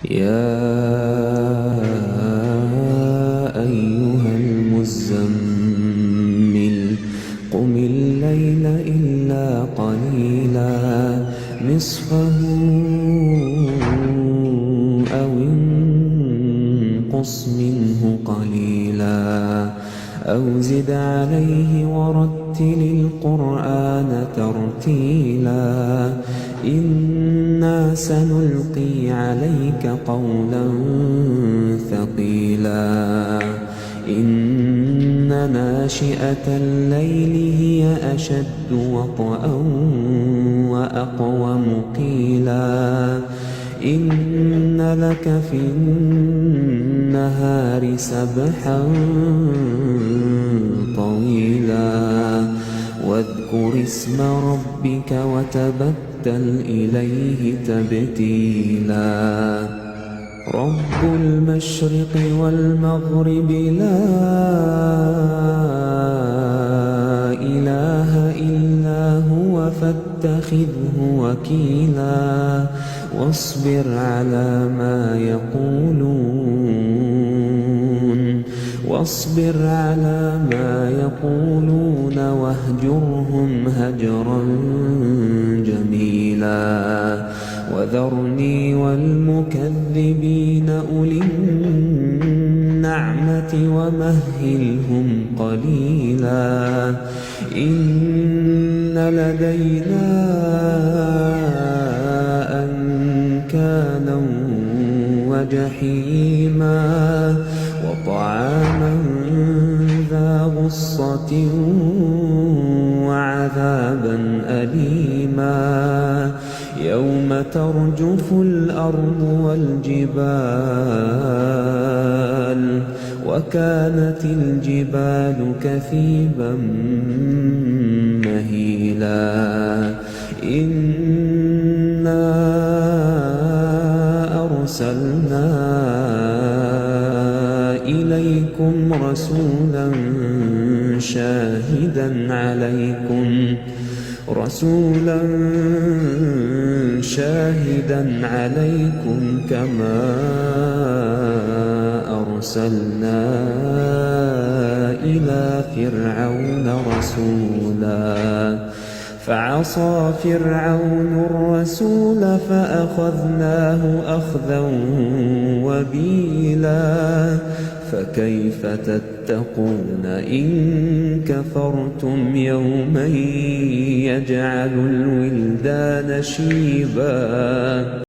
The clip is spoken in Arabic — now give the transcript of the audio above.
يا أيها المزمل قم الليل إلا قليلا نصفه أو انقص منه قليلا أو زد عليه ورتل القرآن ترتيلا إنا سنلقي عليك قولا ثقيلا إن ناشئة الليل هي أشد وطئا وأقوم قيلا إن لك في النهار سبحا طويلا واذكر اسم ربك وتبتل إليه تبتيلا رب المشرق والمغرب لا إله إلا هو فاتخذه وكيلا واصبر على ما يقولون واهجرهم هجرا جميلا وذرني والمكذبين أولي النعمة ومهلهم قليلا إن لدينا أنكالا وجحيما وطعاما ذا غصة وعذابا أليما يوم ترجف الأرض والجبال وكانت الجبال كثيبا مهيلا إنا أرسلنا إليكم رسولا شاهدا عليكم كما أرسلنا إلى فرعون رسولا فعصى فرعون الرسول فأخذناه أخذا وبيلا فكيف تتقون إن كفرتم يوما يجعل الولدان شيبا